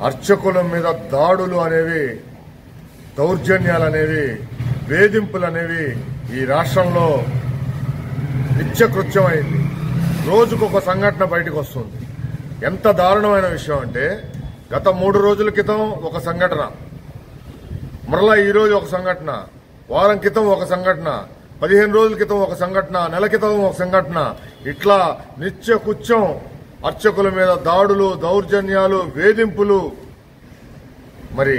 అర్చకుల మీద దాడులు అనేవి, దౌర్జన్యాలు అనేవి, వేధింపులు అనేవి ఈ రాష్ట్రంలో నిత్యకృత్యమైంది. రోజుకొక సంఘటన బయటకు వస్తుంది. ఎంత దారుణమైన విషయం అంటే, గత 3 రోజుల క్రితం ఒక సంఘటన, మరలా ఈరోజు ఒక సంఘటన, వారం క్రితం ఒక సంఘటన, 15 రోజుల క్రితం ఒక సంఘటన, నెల క్రితం ఒక సంఘటన, ఇట్లా నిత్యకృత్యం అర్చకుల మీద దాడులు, దౌర్జన్యాలు, వేధింపులు మరి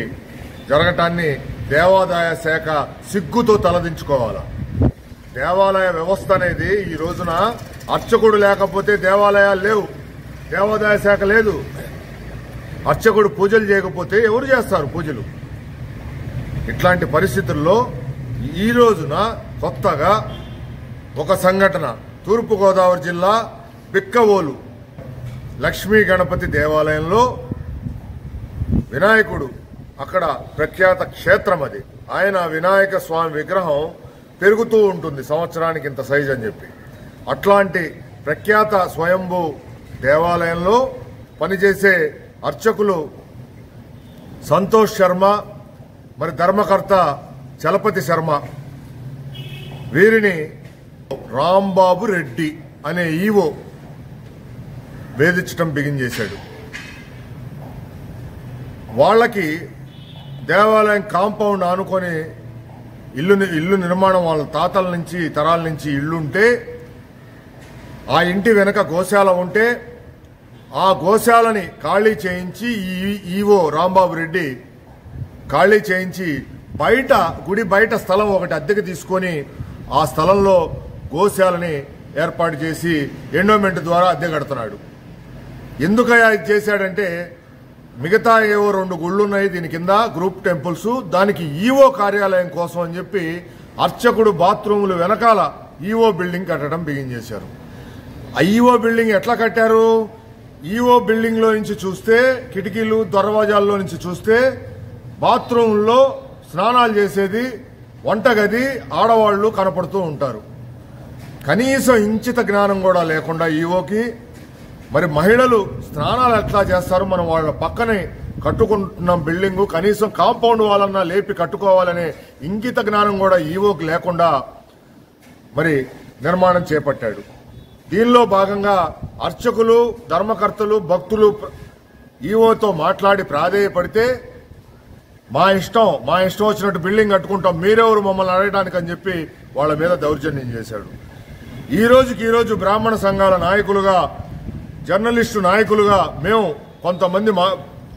జరగటాన్ని దేవాదాయ శాఖ సిగ్గుతో తలదించుకోవాలా. దేవాలయ వ్యవస్థ అనేది ఈ రోజున అర్చకుడు లేకపోతే దేవాలయాలు లేవు, దేవాదాయ శాఖ లేదు. అర్చకుడు పూజలు చేయకపోతే ఎవరు చేస్తారు పూజలు? ఇట్లాంటి పరిస్థితుల్లో ఈ రోజున కొత్తగా ఒక సంఘటన, తూర్పుగోదావరి జిల్లా బిక్కవోలు లక్ష్మీ గణపతి దేవాలయంలో వినాయకుడు, అక్కడ ప్రఖ్యాత క్షేత్రం అది, ఆయన వినాయక స్వామి విగ్రహం పెరుగుతూ ఉంటుంది సంవత్సరానికి ఇంత సైజ్ అని చెప్పి. అట్లాంటి ప్రఖ్యాత స్వయంభూ దేవాలయంలో పనిచేసే అర్చకులు సంతోష్ శర్మ, మరి ధర్మకర్త చలపతి శర్మ, వీరిని రాంబాబు రెడ్డి అనే ఈవో వేధించడం బిగిన్ చేశాడు. వాళ్ళకి దేవాలయం కాంపౌండ్ ఆనుకొని ఇల్లు నిర్మాణం వాళ్ళ తాతల నుంచి తరాల నుంచి ఇల్లుంటే, ఆ ఇంటి వెనక గోశాల ఉంటే, ఆ గోశాలని ఖాళీ చేయించి ఈవో రాంబాబు రెడ్డి ఖాళీ చేయించి బయట గుడి బయట స్థలం ఒకటి అద్దెకి తీసుకొని ఆ స్థలంలో గోశాలని ఏర్పాటు చేసి ఎండోమెంట్ ద్వారా అద్దె కడుతున్నాడు. ఎందుకయ్యా ఇది చేశాడంటే, మిగతా ఏవో 2 గుళ్ళున్నాయి దీని కింద, గ్రూప్ టెంపుల్స్, దానికి ఈవో కార్యాలయం కోసం అని చెప్పి అర్చకుడు బాత్రూములు వెనకాల ఈవో బిల్డింగ్ కట్టడం బిగిన్ చేశారు. ఆ ఈవో బిల్డింగ్ ఎట్లా కట్టారు? ఈవో బిల్డింగ్ లో నుంచి చూస్తే, కిటికీలు దర్వాజాల్లో నుంచి చూస్తే బాత్రూంలో స్నానాలు చేసేది, వంటగది, ఆడవాళ్లు కనపడుతూ ఉంటారు. కనీసం ఇంచిత జ్ఞానం కూడా లేకుండా ఈవోకి, మరి మహిళలు స్నానాలు ఎట్లా చేస్తారు, మనం వాళ్ళ పక్కనే కట్టుకుంటున్నాం బిల్డింగు, కనీసం కాంపౌండ్ వాళ్ళన్నా లేపి కట్టుకోవాలనే ఇంగిత జ్ఞానం కూడా ఈవోకి లేకుండా మరి నిర్మాణం చేపట్టాడు. దీనిలో భాగంగా అర్చకులు, ధర్మకర్తలు, భక్తులు ఈవోతో మాట్లాడి ప్రాధేయపడితే, మా ఇష్టం వచ్చినట్టు బిల్డింగ్ కట్టుకుంటాం, మీరెవరు మమ్మల్ని అడగడానికి అని చెప్పి వాళ్ళ మీద దౌర్జన్యం చేశాడు. ఈ రోజు బ్రాహ్మణ సంఘాల నాయకులుగా, జర్నలిస్టు నాయకులుగా మేము కొంతమంది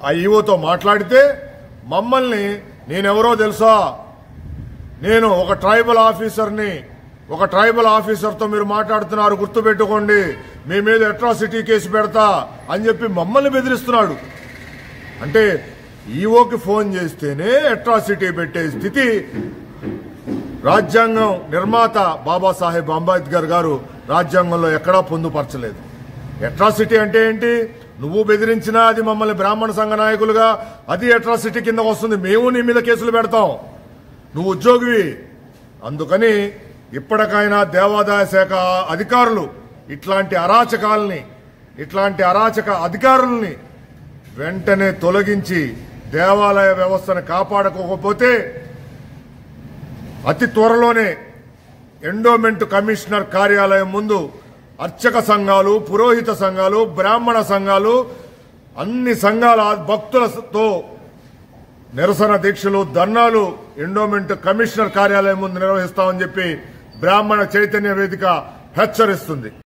ఆ ఈవోతో మాట్లాడితే, మమ్మల్ని నేనెవరో తెలుసా, నేను ఒక ట్రైబల్ ఆఫీసర్ని, ఒక ట్రైబల్ ఆఫీసర్తో మీరు మాట్లాడుతున్నారు, గుర్తుపెట్టుకోండి, మీ మీద అట్రాసిటీ కేసు పెడతా అని చెప్పి మమ్మల్ని బెదిరిస్తున్నాడు. అంటే ఈవోకి ఫోన్ చేస్తేనే అట్రాసిటీ పెట్టే స్థితి రాజ్యాంగం నిర్మాత బాబాసాహెబ్ అంబేద్కర్ గారు రాజ్యాంగంలో ఎక్కడా పొందుపరచలేదు. అట్రాసిటీ అంటే ఏంటి? నువ్వు బెదిరించినా అది మమ్మల్ని బ్రాహ్మణ సంఘ నాయకులుగా అది అట్రాసిటీ కింద వస్తుంది, మేము నీ మీద కేసులు పెడతాం, నువ్వు ఉద్యోగివి. అందుకని ఇప్పటికైనా దేవాదాయ శాఖ అధికారులు ఇట్లాంటి అరాచక అధికారుల్ని వెంటనే తొలగించి దేవాలయ వ్యవస్థను కాపాడుకోకపోతే అతి త్వరలోనే ఎండోమెంట్ కమిషనర్ కార్యాలయం ముందు అర్చక సంఘాలు, పురోహిత సంఘాలు, బ్రాహ్మణ సంఘాలు, అన్ని సంఘాల భక్తులతో నిరసన దీక్షలు, ధర్నాలు ఎండోమెంట్ కమిషనర్ కార్యాలయం ముందు నిర్వహిస్తామని చెప్పి బ్రాహ్మణ చైతన్య వేదిక హెచ్చరిస్తుంది.